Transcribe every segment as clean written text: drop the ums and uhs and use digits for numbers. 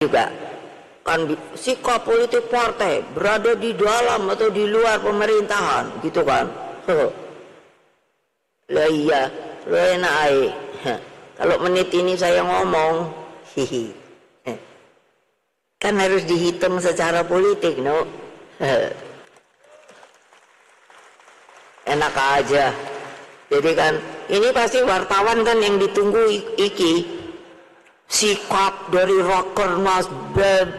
juga kan sikap politik partai berada di dalam atau di luar pemerintahan gitu kan. Lah iya, lo enak aja. Kalau menit ini saya ngomong, hihi, kan harus dihitung secara politik, no. Enak aja. Jadi kan ini pasti wartawan kan yang ditunggu iki sikap dari Rakernas.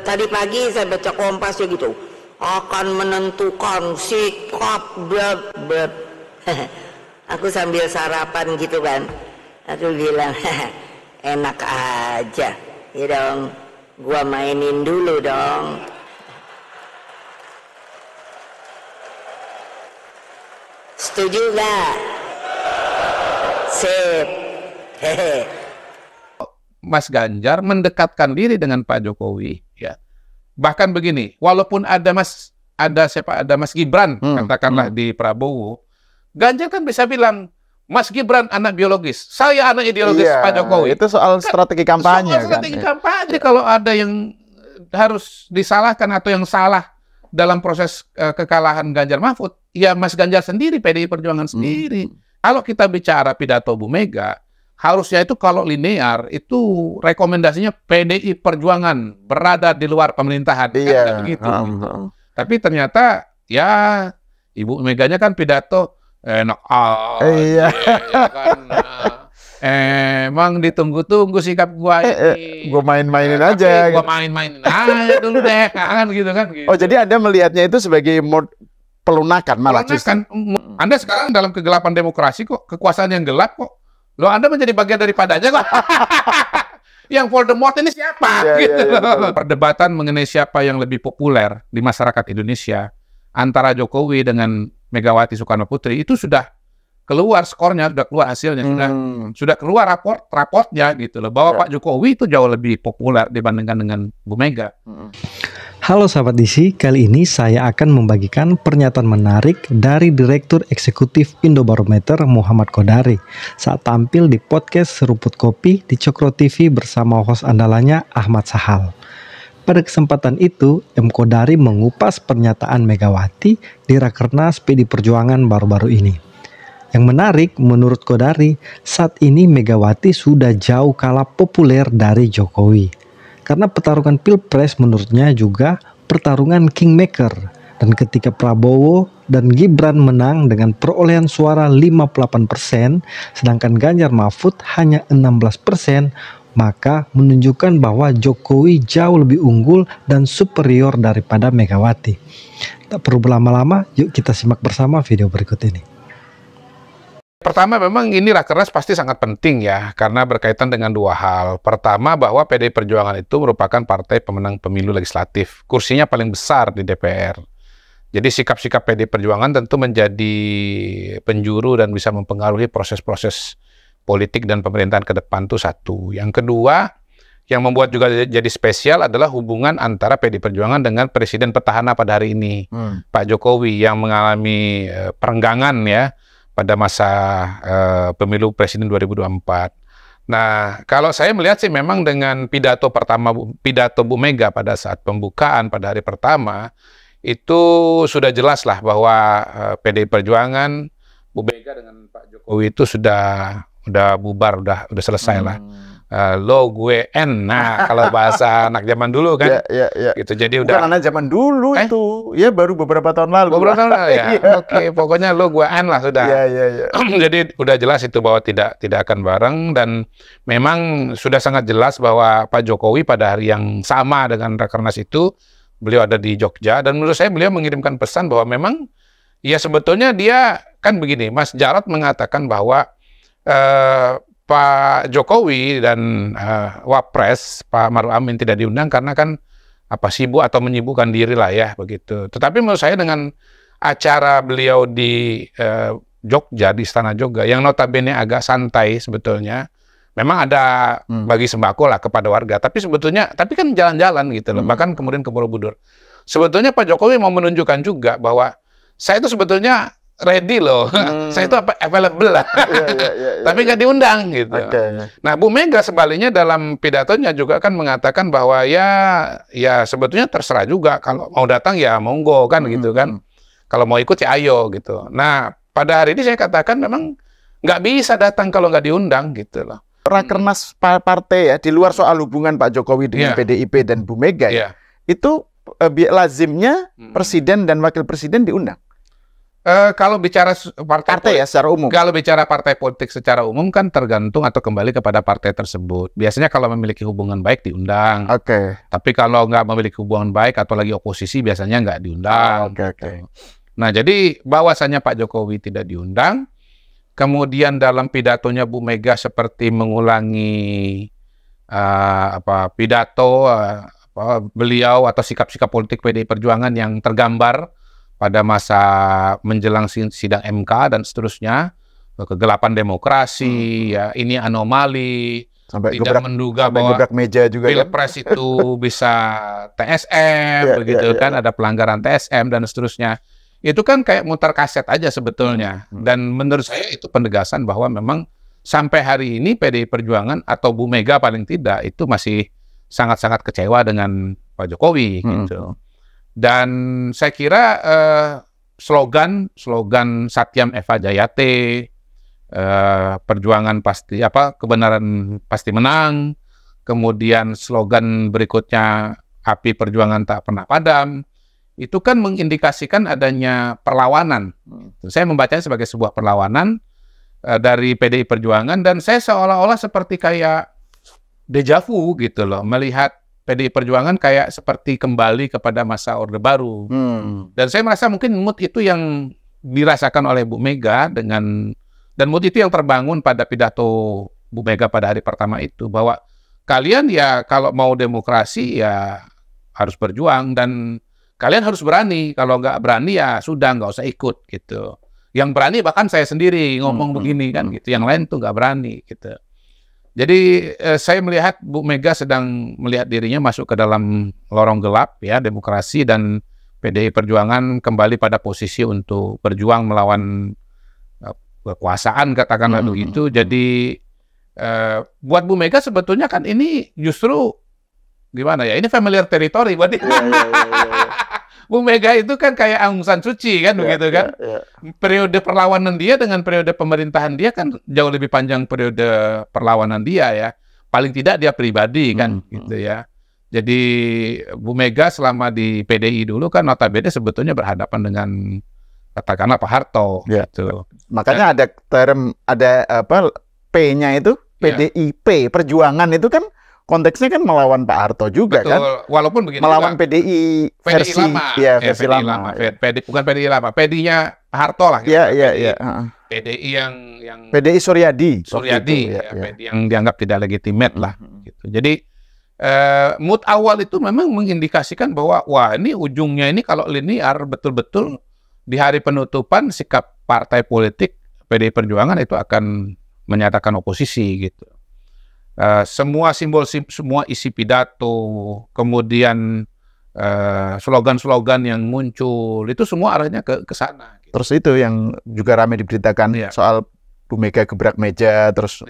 Tadi pagi saya baca Kompas ya gitu, akan menentukan sikap aku sambil sarapan gitu kan, aku bilang enak aja ya dong, gua mainin dulu dong. Setuju gak? Sip. Hehe. Mas Ganjar mendekatkan diri dengan Pak Jokowi, ya. Bahkan begini, walaupun ada Mas Gibran, katakanlah di Prabowo, Ganjar kan bisa bilang, Mas Gibran anak biologis, saya anak ideologis Pak Jokowi. Itu soal strategi kampanye. Soal strategi kampanye. Kalau ada yang harus disalahkan atau yang salah dalam proses kekalahan Ganjar Mahfud, ya Mas Ganjar sendiri, PDI Perjuangan sendiri. Kalau kita bicara pidato Bu Mega, harusnya itu kalau linear, itu rekomendasinya PDI Perjuangan berada di luar pemerintahan. Iya. Kan, begitu. Tapi ternyata, ya Ibu Meganya kan pidato, enak aja. Iya. Ya kan, emang ditunggu-tunggu sikap gua ini. Gua main-mainin aja. Gua main-mainin aja dulu deh, kan gitu kan. Gitu. Oh, jadi Anda melihatnya itu sebagai pelunakan malah justru. Anda sekarang dalam kegelapan demokrasi kok, kekuasaan yang gelap kok. Loh, Anda menjadi bagian daripadanya kok. Yang Voldemort ini siapa? Gitu. Perdebatan mengenai siapa yang lebih populer di masyarakat Indonesia antara Jokowi dengan Megawati Soekarno Putri itu sudah keluar skornya, sudah keluar hasilnya, sudah keluar raportnya gitu loh, bahwa Pak Jokowi itu jauh lebih populer dibandingkan dengan Bu Mega. Halo sahabat DC, kali ini saya akan membagikan pernyataan menarik dari Direktur Eksekutif Indobarometer Muhammad Kodari saat tampil di podcast Seruput Kopi di Cokro TV bersama host andalanya Ahmad Sahal. Pada kesempatan itu, M. Kodari mengupas pernyataan Megawati di Rakernas PDI Perjuangan baru-baru ini. Yang menarik menurut Kodari, saat ini Megawati sudah jauh kalah populer dari Jokowi. Karena pertarungan Pilpres menurutnya juga pertarungan kingmaker. Dan ketika Prabowo dan Gibran menang dengan perolehan suara 58%, sedangkan Ganjar Mahfud hanya 16%, maka menunjukkan bahwa Jokowi jauh lebih unggul dan superior daripada Megawati. Tak perlu berlama-lama, yuk kita simak bersama video berikut ini. Pertama, memang ini Rakernas pasti sangat penting ya, karena berkaitan dengan dua hal. Pertama, bahwa PDI Perjuangan itu merupakan partai pemenang pemilu legislatif. Kursinya paling besar di DPR. Jadi sikap-sikap PDI Perjuangan tentu menjadi penjuru dan bisa mempengaruhi proses-proses politik dan pemerintahan ke depan itu satu. Yang kedua, yang membuat juga jadi spesial adalah hubungan antara PDI Perjuangan dengan Presiden petahana pada hari ini, Pak Jokowi, yang mengalami perenggangan ya, pada masa pemilu presiden 2024. Nah, kalau saya melihat sih memang dengan pidato Bu Mega pada saat pembukaan pada hari pertama, itu sudah jelas lah bahwa PDI Perjuangan, Bu Mega dengan Pak Jokowi itu sudah bubar, udah selesai lah. Lo gue en, nah kalau bahasa anak zaman dulu kan, gitu. Jadi bukan anak zaman dulu itu, ya baru beberapa tahun lalu. Beberapa tahun lalu ya. Oke, pokoknya lo gue en lah sudah. Jadi udah jelas itu bahwa tidak akan bareng, dan memang sudah sangat jelas bahwa Pak Jokowi pada hari yang sama dengan Rakernas itu beliau ada di Jogja, dan menurut saya beliau mengirimkan pesan bahwa memang ya sebetulnya dia kan begini, Mas Jarod mengatakan bahwa Pak Jokowi dan Wapres Pak Maruf Amin tidak diundang karena kan sibuk atau menyibukkan diri lah ya begitu. Tetapi menurut saya dengan acara beliau di Jogja, di Istana Jogja, yang notabene agak santai sebetulnya, memang ada bagi sembako lah kepada warga. Tapi kan jalan-jalan gitu loh. Bahkan kemudian ke Borobudur. Sebetulnya Pak Jokowi mau menunjukkan juga bahwa saya itu sebetulnya ready loh, saya itu available lah, tapi nggak diundang gitu. Nah, Bu Mega sebaliknya dalam pidatonya juga kan mengatakan bahwa ya sebetulnya terserah juga, kalau mau datang ya monggo kan gitu kan, kalau mau ikut ya ayo gitu. Nah, pada hari ini saya katakan memang nggak bisa datang kalau nggak diundang gitu loh. Rakernas partai ya, di luar soal hubungan Pak Jokowi dengan PDIP dan Bu Mega ya, itu lazimnya presiden dan wakil presiden diundang. Kalau bicara partai ya secara umum. Kalau bicara partai politik secara umum kan tergantung atau kembali kepada partai tersebut. Biasanya kalau memiliki hubungan baik diundang. Tapi kalau nggak memiliki hubungan baik atau lagi oposisi biasanya nggak diundang. Nah, jadi bahwasannya Pak Jokowi tidak diundang, kemudian dalam pidatonya Bu Mega seperti mengulangi pidato beliau atau sikap-sikap politik PDI Perjuangan yang tergambar pada masa menjelang sidang MK dan seterusnya, kegelapan demokrasi, ya ini anomali, sampai tidak menduga bahwa meja juga Pilpres itu bisa TSM, begitu kan, ada pelanggaran TSM dan seterusnya. Itu kan kayak muter kaset aja sebetulnya. Dan menurut saya itu penegasan bahwa memang sampai hari ini PDI Perjuangan atau Bu Mega paling tidak itu masih sangat-sangat kecewa dengan Pak Jokowi gitu. Dan saya kira slogan Satyam Eva Jayate, perjuangan pasti kebenaran pasti menang, kemudian slogan berikutnya api perjuangan tak pernah padam, itu kan mengindikasikan adanya perlawanan. Saya membacanya sebagai sebuah perlawanan dari PDI Perjuangan, dan saya seolah-olah seperti kayak deja vu gitu loh, melihat PDI Perjuangan kayak seperti kembali kepada masa Orde Baru. Dan saya merasa mungkin mood itu yang dirasakan oleh Bu Mega dan mood itu yang terbangun pada pidato Bu Mega pada hari pertama itu, bahwa kalian ya kalau mau demokrasi ya harus berjuang dan kalian harus berani. Kalau nggak berani ya sudah nggak usah ikut gitu. Yang berani bahkan saya sendiri ngomong begini kan gitu. Yang lain tuh nggak berani gitu. Jadi saya melihat Bu Mega sedang melihat dirinya masuk ke dalam lorong gelap ya demokrasi, dan PDI Perjuangan kembali pada posisi untuk berjuang melawan kekuasaan, katakanlah begitu. Jadi buat Bu Mega sebetulnya kan ini justru gimana ya? Ini familiar territory buat dia. Bu Mega itu kan kayak Aung San Suu Kyi kan begitu kan. Periode perlawanan dia dengan periode pemerintahan dia kan jauh lebih panjang periode perlawanan dia ya. Paling tidak dia pribadi kan gitu ya. Jadi Bu Mega selama di PDI dulu kan notabene sebetulnya berhadapan dengan katakanlah Pak Harto gitu. Makanya ada term P-nya itu PDIP, Perjuangan itu kan konteksnya kan melawan Pak Harto juga. Betul. Kan, walaupun begini melawan juga, PDI versi lama, versi lama. Bukan PDI lama, PDI-nya Harto lah. PDI yang PDI Suryadi, PDI yang dianggap tidak legitimate lah. Gitu. Jadi mood awal itu memang mengindikasikan bahwa wah ini ujungnya ini kalau linear betul-betul di hari penutupan sikap partai politik PDI Perjuangan itu akan menyatakan oposisi gitu. Semua simbol, semua isi pidato, kemudian slogan-slogan yang muncul, itu semua arahnya ke sana. Gitu. Terus itu yang juga ramai diberitakan soal Bu Mega gebrak meja, terus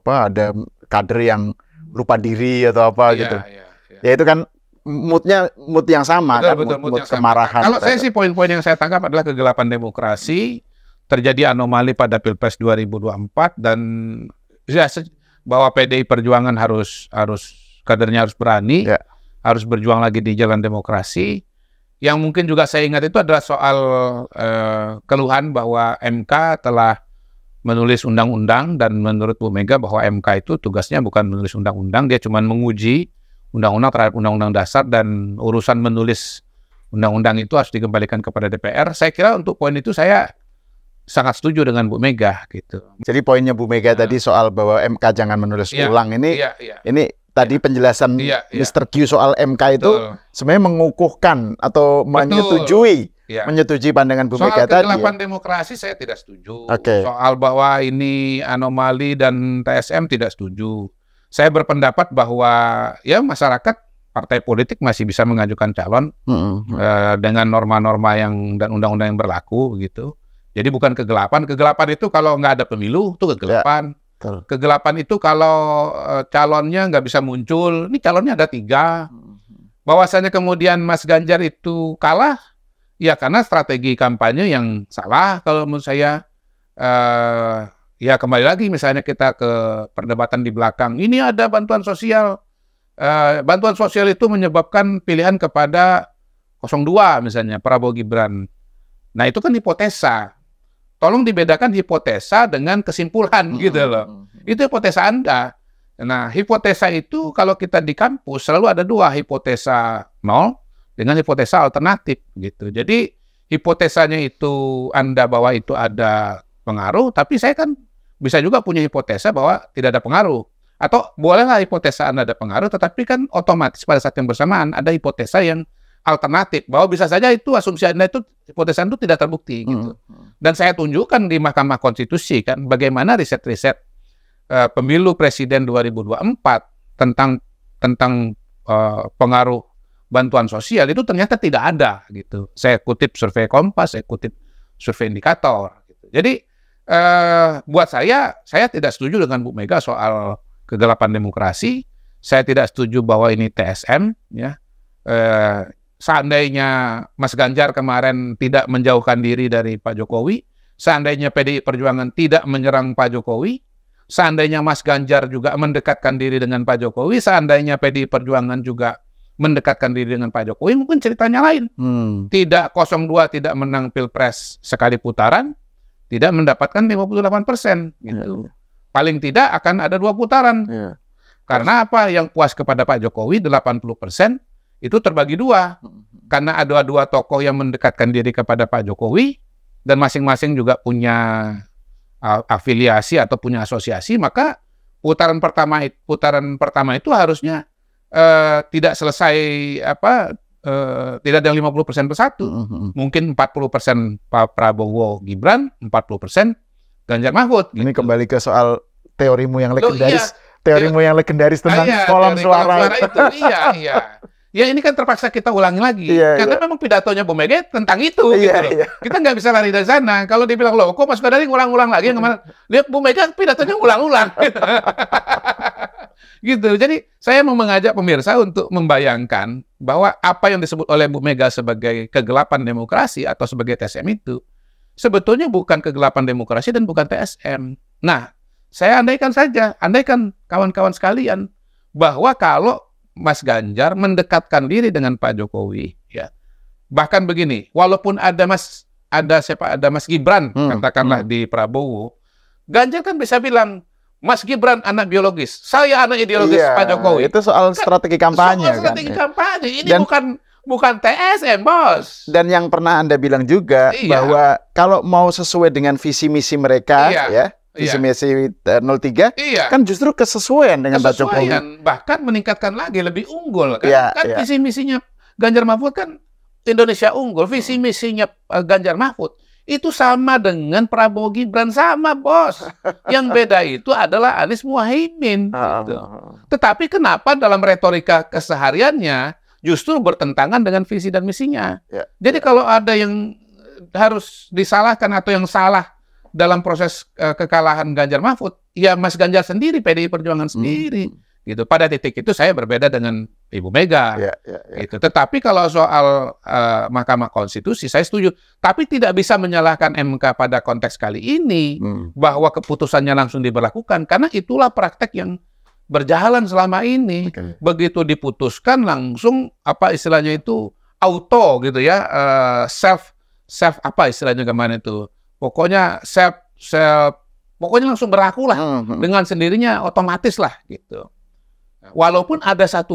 ada kader yang lupa diri atau apa gitu. Ya itu kan mood yang sama, mood kemarahan. Kalau saya sih poin-poin yang saya tangkap adalah kegelapan demokrasi, terjadi anomali pada Pilpres 2024, dan bahwa PDI Perjuangan harus kadernya harus berani, harus berjuang lagi di jalan demokrasi. Yang mungkin juga saya ingat itu adalah soal keluhan bahwa MK telah menulis undang-undang, dan menurut Bu Mega bahwa MK itu tugasnya bukan menulis undang-undang, dia cuma menguji undang-undang terhadap undang-undang dasar, dan urusan menulis undang-undang itu harus dikembalikan kepada DPR. Saya kira untuk poin itu saya sangat setuju dengan Bu Mega gitu. Jadi poinnya Bu Mega tadi soal bahwa MK jangan menulis ulang ini, ini tadi penjelasan Mr. Q soal MK itu sebenarnya mengukuhkan atau menyetujui pandangan Bu Mega tadi. Soal kegelapan demokrasi saya tidak setuju. Soal bahwa ini anomali dan TSM tidak setuju. Saya berpendapat bahwa ya masyarakat, partai politik masih bisa mengajukan calon dengan norma-norma dan undang-undang yang berlaku begitu. Jadi bukan kegelapan. Kegelapan itu kalau nggak ada pemilu, itu kegelapan. Kegelapan itu kalau calonnya nggak bisa muncul. Ini calonnya ada 3. Bahwasanya kemudian Mas Ganjar itu kalah, ya karena strategi kampanye yang salah kalau menurut saya. Ya kembali lagi misalnya kita ke perdebatan di belakang. Ini ada bantuan sosial. Bantuan sosial itu menyebabkan pilihan kepada 02 misalnya, Prabowo Gibran. Nah itu kan hipotesa. Tolong dibedakan hipotesa dengan kesimpulan gitu loh. Itu hipotesa Anda. Nah hipotesa itu kalau kita di kampus selalu ada 2, hipotesa 0 dengan hipotesa alternatif gitu. Jadi hipotesanya itu Anda bahwa itu ada pengaruh, tapi saya kan bisa juga punya hipotesa bahwa tidak ada pengaruh. Atau bolehlah hipotesa Anda ada pengaruh, tetapi kan otomatis pada saat yang bersamaan ada hipotesa yang alternatif, bahwa bisa saja itu asumsi Anda itu, hipotesa Anda itu tidak terbukti gitu. Dan saya tunjukkan di Mahkamah Konstitusi kan bagaimana riset-riset pemilu presiden 2024 tentang pengaruh bantuan sosial itu ternyata tidak ada gitu. Saya kutip survei Kompas, saya kutip survei Indikator gitu. Jadi buat saya tidak setuju dengan Bu Mega soal kegelapan demokrasi. Saya tidak setuju bahwa ini TSM. Ya. Seandainya Mas Ganjar kemarin tidak menjauhkan diri dari Pak Jokowi, seandainya PDI Perjuangan tidak menyerang Pak Jokowi, seandainya Mas Ganjar juga mendekatkan diri dengan Pak Jokowi, seandainya PDI Perjuangan juga mendekatkan diri dengan Pak Jokowi, mungkin ceritanya lain. Tidak 02 tidak menang Pilpres sekali putaran, tidak mendapatkan 58%. Gitu. Paling tidak akan ada 2 putaran. Karena apa? Yang puas kepada Pak Jokowi 80% itu terbagi 2. Karena ada 2 tokoh yang mendekatkan diri kepada Pak Jokowi dan masing-masing juga punya afiliasi atau punya asosiasi, maka putaran pertama itu harusnya tidak selesai tidak ada 50% bersatu. Mungkin 40% Pak Prabowo Gibran, 40% Ganjar Mahfud. Ini gitu. Kembali ke soal teorimu yang legendaris. Teorimu yang legendaris tentang kolam suara itu. Iya. Ya ini kan terpaksa kita ulangi lagi. Karena memang pidatonya Bu Mega tentang itu. Gitu. Kita nggak bisa lari dari sana. Kalau dibilang, loh kok Mas Kodari ngulang-ulang lagi yang kemana? Lihat Bu Mega pidatonya ulang-ulang. Gitu. Jadi saya mau mengajak pemirsa untuk membayangkan bahwa apa yang disebut oleh Bu Mega sebagai kegelapan demokrasi atau sebagai TSM itu sebetulnya bukan kegelapan demokrasi dan bukan TSM. Nah, saya andaikan kawan-kawan sekalian bahwa kalau Mas Ganjar mendekatkan diri dengan Pak Jokowi, ya bahkan begini, walaupun ada Mas Gibran katakanlah di Prabowo, Ganjar kan bisa bilang, Mas Gibran anak biologis, saya anak ideologis Pak Jokowi. Itu soal strategi kampanye. Soal strategi kampanye. Ini bukan TSM, Bos. Dan yang pernah Anda bilang juga bahwa kalau mau sesuai dengan visi misi mereka, visi misi 03, kan justru kesesuaian dengan Pak Jokowi. Bahkan meningkatkan lagi, lebih unggul. Kan visi misinya Ganjar Mahfud kan Indonesia unggul. Visi misinya Ganjar Mahfud itu sama dengan Prabowo Gibran, sama Bos. Yang beda itu adalah Anies Muhaimin. Gitu. Tetapi kenapa dalam retorika kesehariannya justru bertentangan dengan visi dan misinya? Jadi kalau ada yang harus disalahkan atau yang salah dalam proses kekalahan Ganjar Mahfud, ya Mas Ganjar sendiri, PDI Perjuangan sendiri. Gitu. Pada titik itu saya berbeda dengan Ibu Mega. Gitu. Tetapi kalau soal Mahkamah Konstitusi, saya setuju. Tapi tidak bisa menyalahkan MK pada konteks kali ini bahwa keputusannya langsung diberlakukan. Karena itulah praktek yang berjalan selama ini. Begitu diputuskan langsung, apa istilahnya itu, auto gitu ya. Self apa istilahnya kemana itu. Pokoknya pokoknya langsung berlaku lah. Dengan sendirinya otomatis lah gitu. Walaupun ada 1-2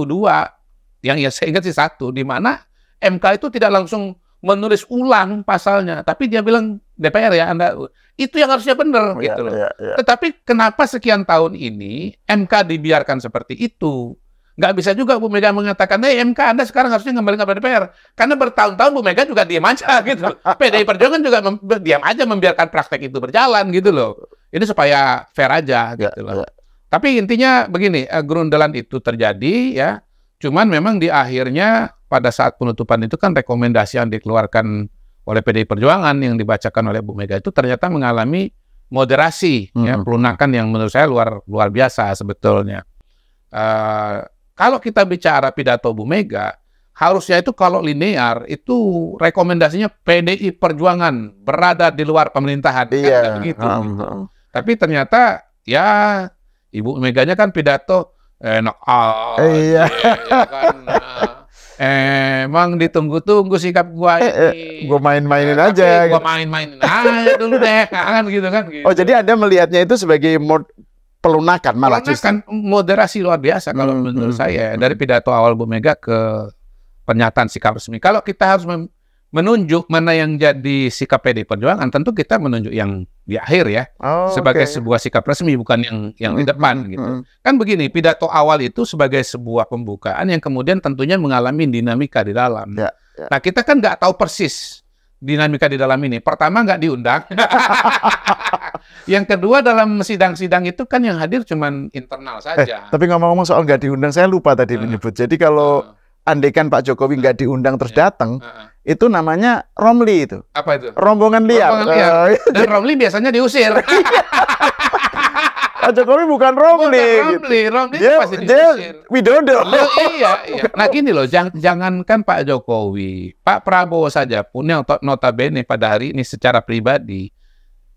yang saya ingat sih 1, di mana MK itu tidak langsung menulis ulang pasalnya, tapi dia bilang DPR ya Anda itu yang harusnya benar gitu loh. Tetapi kenapa sekian tahun ini MK dibiarkan seperti itu? Nggak bisa juga Bu Mega mengatakan, MK Anda sekarang harusnya kembali ke DPR, karena bertahun-tahun Bu Mega juga diam aja gitu. PDI Perjuangan juga diam aja membiarkan praktek itu berjalan gitu loh. Ini supaya fair aja gitu loh. Tapi intinya begini, gerundelan itu terjadi ya. Cuman memang di akhirnya pada saat penutupan itu kan rekomendasi yang dikeluarkan oleh PDI Perjuangan yang dibacakan oleh Bu Mega itu ternyata mengalami moderasi, ya, pelunakan yang menurut saya luar biasa sebetulnya. Kalau kita bicara pidato Bu Mega, harusnya itu kalau linear itu rekomendasinya PDI Perjuangan berada di luar pemerintahan, kan begitu. Tapi ternyata ya Ibu Meganya kan pidato enak ya kan. Emang ditunggu-tunggu sikap gua ini. Gua main-mainin aja. Gua main-mainin aja dulu deh, kan gitu kan. Gitu. Oh, jadi Anda melihatnya itu sebagai pelunakan malah justru. Moderasi luar biasa kalau menurut saya dari pidato awal Bu Mega ke pernyataan sikap resmi. Kalau kita harus menunjuk mana yang jadi sikap PDI Perjuangan, tentu kita menunjuk yang di akhir ya, sebagai sebuah sikap resmi, bukan yang di depan gitu. Kan begini, pidato awal itu sebagai sebuah pembukaan yang kemudian tentunya mengalami dinamika di dalam. Nah, kita kan nggak tahu persis dinamika di dalam ini. Pertama, nggak diundang. Yang kedua, dalam sidang-sidang itu kan yang hadir cuman internal saja. Tapi ngomong-ngomong soal nggak diundang, saya lupa tadi menyebut. Jadi kalau andaikan Pak Jokowi nggak diundang terus datang, itu namanya Romli itu. Apa itu? Rombongan liar. Dan Romli biasanya diusir. Pak Jokowi bukan Romli. Romli pasti diusir. Widodo. Iya. Nah gini loh, jangankan Pak Jokowi, Pak Prabowo saja pun yang notabene pada hari ini secara pribadi,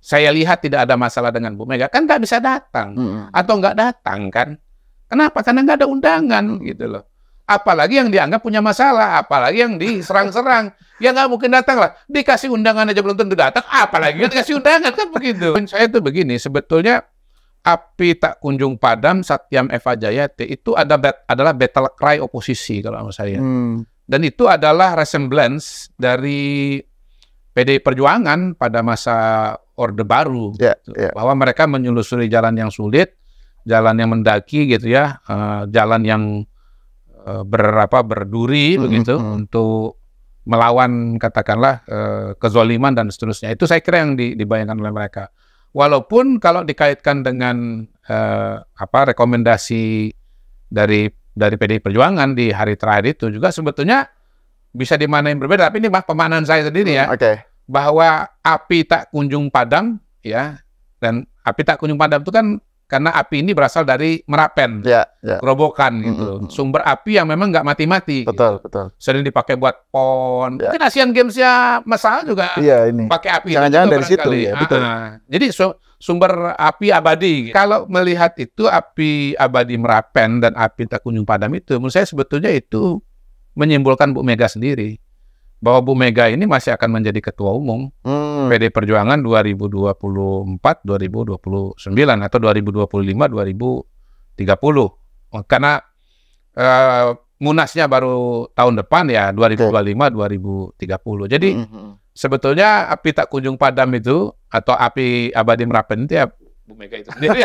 saya lihat tidak ada masalah dengan Bu Mega, kan nggak bisa datang. Atau nggak datang kan. Kenapa? Karena nggak ada undangan gitu loh. Apalagi yang dianggap punya masalah, apalagi yang diserang-serang. Ya nggak mungkin datang lah. Dikasih undangan aja belum tentu datang, apalagi dikasih undangan, kan begitu. Saya tuh begini, sebetulnya api tak kunjung padam, Satyam Eva Jayate itu adalah battle cry oposisi kalau menurut saya. Dan itu adalah resemblance dari PDI Perjuangan pada masa Orde Baru. Bahwa mereka menyelusuri jalan yang sulit, jalan yang mendaki gitu ya, jalan yang berduri begitu untuk melawan katakanlah kezoliman dan seterusnya. Itu saya kira yang dibayangkan oleh mereka. Walaupun kalau dikaitkan dengan rekomendasi dari PDI Perjuangan di hari terakhir itu juga sebetulnya bisa dimanain berbeda. Tapi ini pemahaman saya sendiri ya, bahwa api tak kunjung padam ya, dan api tak kunjung padam itu kan karena api ini berasal dari Merapen, gerobokan gitu. Sumber api yang memang nggak mati-mati. Betul. Sering dipakai buat PON. Mungkin Asian Games-nya masalah juga pakai api. Jangan-jangan dari situ ya, betul. Jadi sumber api abadi. Kalau melihat itu api abadi Merapen dan api tak kunjung padam itu, menurut saya sebetulnya itu menyimpulkan Bu Mega sendiri. Bahwa Bu Mega ini masih akan menjadi ketua umum PDI Perjuangan 2024, 2029 atau 2025, 2030. Karena munasnya baru tahun depan ya 2025, 2030. Jadi sebetulnya api tak kunjung padam itu atau api abadi Merapen itu ya Bu Mega itu sendiri.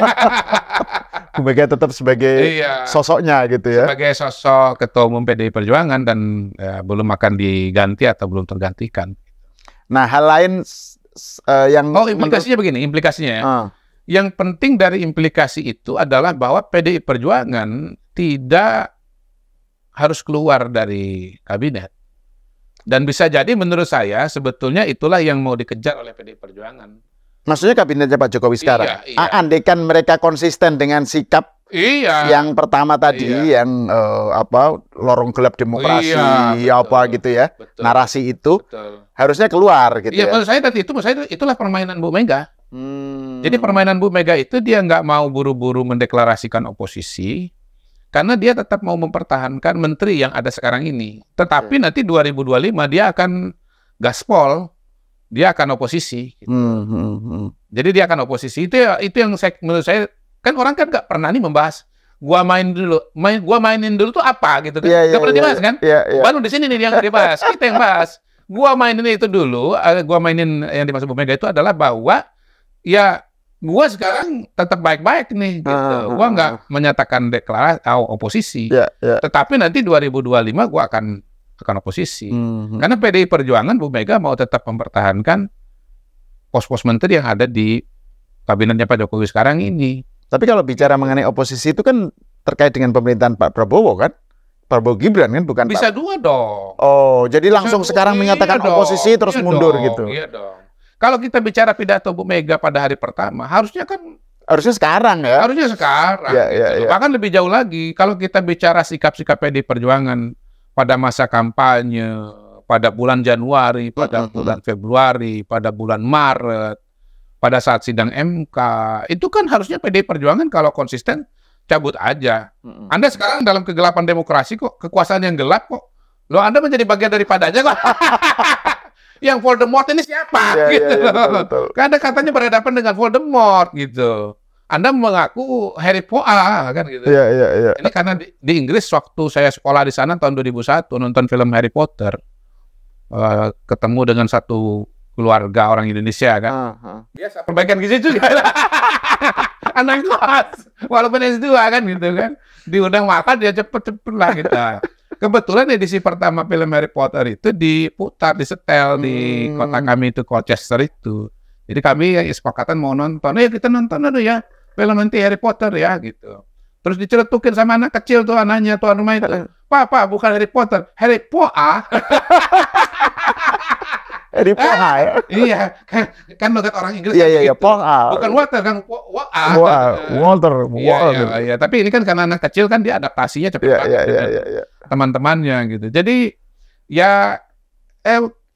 Bu Mega tetap sebagai sosoknya gitu ya. Sebagai sosok ketua umum PDI Perjuangan dan belum akan diganti atau belum tergantikan. Nah, hal lain yang implikasinya begini, implikasinya ya. Yang penting dari implikasi itu adalah bahwa PDI Perjuangan tidak harus keluar dari kabinet. Dan bisa jadi menurut saya sebetulnya itulah yang mau dikejar oleh PDI Perjuangan. Maksudnya kabinetnya Pak Jokowi sekarang. Andaikan mereka konsisten dengan sikap yang pertama tadi, yang lorong gelap demokrasi, gitu ya, narasi itu harusnya keluar gitu. Iya, menurut saya itulah permainan Bu Mega. Jadi permainan Bu Mega itu dia nggak mau buru-buru mendeklarasikan oposisi, karena dia tetap mau mempertahankan menteri yang ada sekarang ini. Tetapi nanti 2025 dia akan gaspol. Dia akan oposisi. Gitu. Jadi dia akan oposisi. Itu yang menurut saya kan orang kan nggak pernah nih membahas. Gua mainin dulu tuh apa gitu kan? Nggak pernah dibahas kan? Baru di sini nih yang dibahas. Kita yang bahas. Gua mainin itu dulu. Gua mainin yang dimaksud Bu Mega itu adalah bahwa ya gua sekarang tetap baik-baik nih. Gitu. Gua nggak menyatakan deklarasi oposisi. Tetapi nanti 2025 gua akan oposisi. Karena PDI Perjuangan Bu Mega mau tetap mempertahankan pos-pos menteri yang ada di kabinetnya Pak Jokowi sekarang ini. Tapi kalau bicara mengenai oposisi itu kan terkait dengan pemerintahan Pak Prabowo kan? Prabowo Gibran kan, bukan Bisa dua dong. Oh, jadi langsung sekarang mengatakan oposisi terus mundur dong, gitu. Iya dong. Kalau kita bicara pidato Bu Mega pada hari pertama, harusnya sekarang ya. Harusnya sekarang. Gitu. Bahkan lebih jauh lagi, kalau kita bicara sikap-sikap PDI Perjuangan pada masa kampanye, pada bulan Januari, pada bulan Februari, pada bulan Maret, pada saat sidang MK, itu kan harusnya PDI Perjuangan kalau konsisten cabut aja. Anda sekarang dalam kegelapan demokrasi kok, kekuasaan yang gelap kok. Loh, Anda menjadi bagian daripadanya kok. Yang Voldemort ini siapa? Gitu. Betul. Karena katanya berhadapan dengan Voldemort gitu. Anda mengaku Harry Potter kan gitu. Iya. Ini karena di Inggris waktu saya sekolah di sana tahun 2001 nonton film Harry Potter, ketemu dengan satu keluarga orang Indonesia kan. Biasa perbaikan gizi juga. Anak kelas, walaupun S2 kan gitu kan. Diundang makan dia cepet-cepet lah gitu. Kebetulan edisi pertama film Harry Potter itu diputar, disetel di kota kami itu, Colchester itu. Jadi kami sepakatan mau nonton. Kita nonton dulu ya film nanti Harry Potter ya gitu. Terus diceletukin sama anak kecil tuh, anaknya tuan rumah itu. Pak, bukan Harry Potter, Harry Potter. Harry Potter ya? Iya, kan logat orang Inggris. Iya, Potter. Bukan Walter, kan Walter. Iya, tapi ini kan karena anak kecil kan dia adaptasinya cepat banget dengan teman-temannya gitu. Jadi ya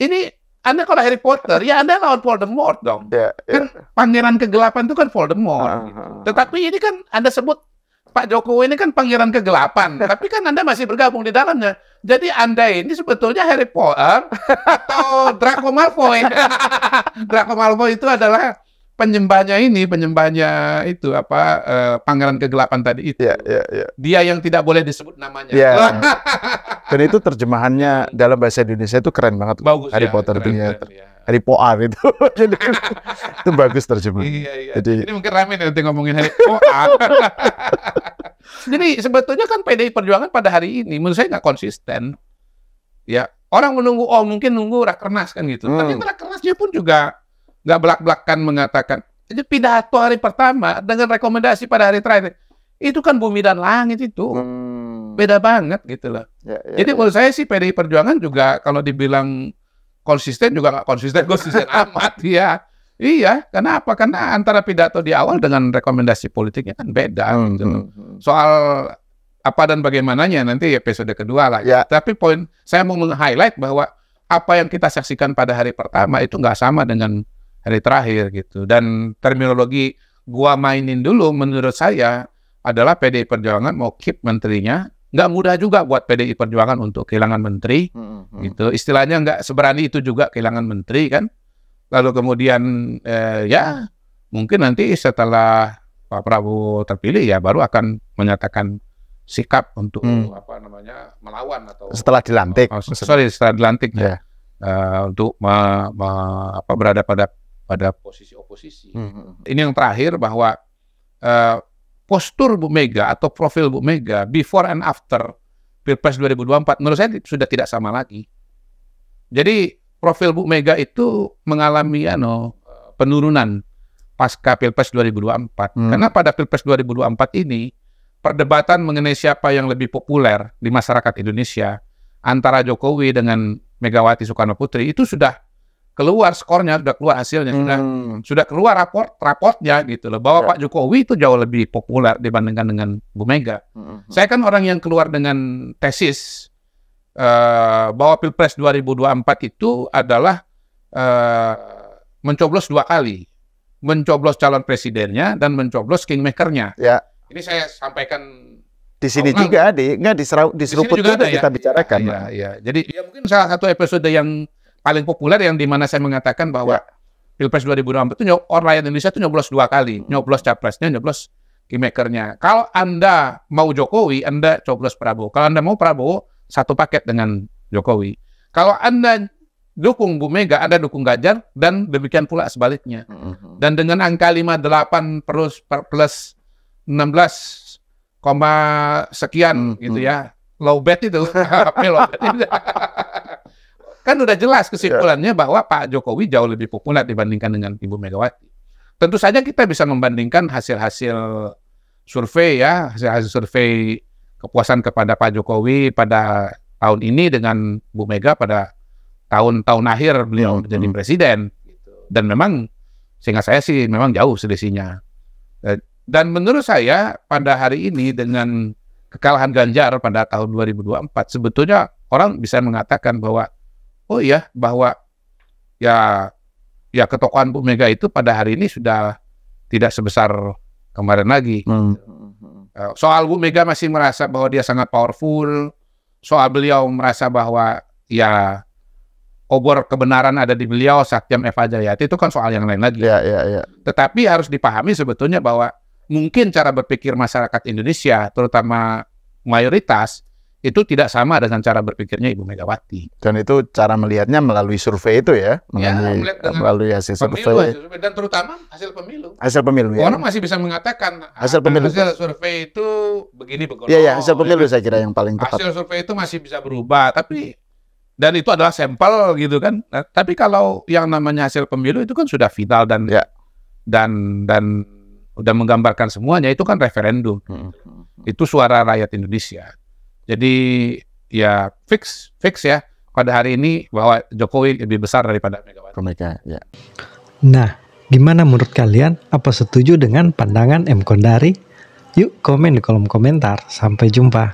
ini Anda kalau Harry Potter, ya Anda lawan Voldemort dong. Kan pangeran kegelapan itu kan Voldemort. Gitu. Tetapi ini kan Anda sebut Pak Jokowi ini kan pangeran kegelapan, tapi kan Anda masih bergabung di dalamnya. Jadi Anda ini sebetulnya Harry Potter atau Draco Malfoy. Draco Malfoy itu adalah penyembahnya itu pangeran kegelapan tadi itu. Dia yang tidak boleh disebut namanya. Dan itu terjemahannya dalam bahasa Indonesia itu keren banget. Bagus, Harry Potter itu. Harry Potter itu. Jadi, itu bagus terjemahan. Iya. Jadi mungkin rame nanti ngomongin Harry Potter. Jadi sebetulnya kan PDI Perjuangan pada hari ini menurut saya nggak konsisten. Ya, orang menunggu, mungkin nunggu Rakernas kan gitu. Tapi Rakernasnya pun juga nggak belak-belakan mengatakan. Jadi pidato hari pertama dengan rekomendasi pada hari terakhir itu kan bumi dan langit itu. Beda banget gitu loh. Jadi menurut saya sih PDI Perjuangan juga kalau dibilang konsisten juga nggak konsisten amat ya. Iya, kenapa? Karena antara pidato di awal dengan rekomendasi politiknya kan beda. Gitu. Soal apa dan bagaimananya nanti episode kedua lah. Tapi poin saya mau meng-highlight bahwa apa yang kita saksikan pada hari pertama itu nggak sama dengan hari terakhir gitu. Dan terminologi gua mainin dulu menurut saya adalah PDI Perjuangan mau keep menterinya. Nggak mudah juga buat PDI Perjuangan untuk kehilangan menteri, gitu. Istilahnya nggak seberani itu juga kehilangan menteri kan. Lalu kemudian ya mungkin nanti setelah Pak Prabowo terpilih ya baru akan menyatakan sikap untuk melawan atau setelah dilantik. Setelah dilantik ya. Untuk berada pada posisi oposisi. Ini yang terakhir bahwa postur Bu Mega atau profil Bu Mega before and after Pilpres 2024 menurut saya sudah tidak sama lagi. Jadi profil Bu Mega itu mengalami penurunan pasca Pilpres 2024. Karena pada Pilpres 2024 ini perdebatan mengenai siapa yang lebih populer di masyarakat Indonesia antara Jokowi dengan Megawati Soekarno Putri itu sudah keluar skornya, sudah keluar hasilnya, sudah keluar raportnya gitu loh, bahwa Pak Jokowi itu jauh lebih populer dibandingkan dengan Bu Mega. Saya kan orang yang keluar dengan tesis bahwa Pilpres 2024 itu adalah mencoblos 2 kali, mencoblos calon presidennya dan mencoblos kingmaker-nya. Ini saya sampaikan di sini juga di seruput juga kita bicarakan. Jadi ya mungkin salah satu episode yang paling populer yang dimana saya mengatakan bahwa Pilpres 2024 itu rakyat Indonesia itu nyoblos 2 kali, nyoblos capresnya, nyoblos kingmaker-nya. Kalau Anda mau Jokowi, Anda coblos Prabowo. Kalau Anda mau Prabowo, satu paket dengan Jokowi. Kalau Anda dukung Bu Mega, Anda dukung Ganjar, dan demikian pula sebaliknya. Dan dengan angka 58 plus 16, sekian gitu ya, low bet itu, kan udah jelas kesimpulannya bahwa Pak Jokowi jauh lebih populer dibandingkan dengan Ibu Megawati. Tentu saja kita bisa membandingkan hasil-hasil survei ya, hasil-hasil survei kepuasan kepada Pak Jokowi pada tahun ini dengan Bu Mega pada tahun-tahun akhir beliau menjadi presiden. Dan memang sehingga saya sih memang jauh selisihnya. Dan menurut saya pada hari ini dengan kekalahan Ganjar pada tahun 2024 sebetulnya orang bisa mengatakan bahwa oh iya bahwa ya ketokohan Bu Mega itu pada hari ini sudah tidak sebesar kemarin lagi. Soal Bu Mega masih merasa bahwa dia sangat powerful, soal beliau merasa bahwa ya obor kebenaran ada di beliau, Satyam Eva Jayati, itu kan soal yang lain lagi. Tetapi harus dipahami sebetulnya bahwa mungkin cara berpikir masyarakat Indonesia, terutama mayoritas, itu tidak sama dengan cara berpikirnya Ibu Megawati. Dan itu cara melihatnya melalui survei itu ya? Melalui hasil survei. Dan terutama hasil pemilu. Hasil pemilu ya? Orang masih bisa mengatakan hasil pemilu. Hasil survei itu begini begitu. Iya, hasil pemilu saya kira yang paling tepat. Hasil survei itu masih bisa berubah, tapi dan itu adalah sampel gitu kan. Nah, tapi kalau yang namanya hasil pemilu itu kan sudah final dan udah menggambarkan semuanya, itu kan referendum. Itu suara rakyat Indonesia. Jadi ya fix ya pada hari ini bahwa Jokowi lebih besar daripada Megawati. Ya. Nah, gimana menurut kalian? Apa setuju dengan pandangan M. Kodari? Yuk komen di kolom komentar. Sampai jumpa.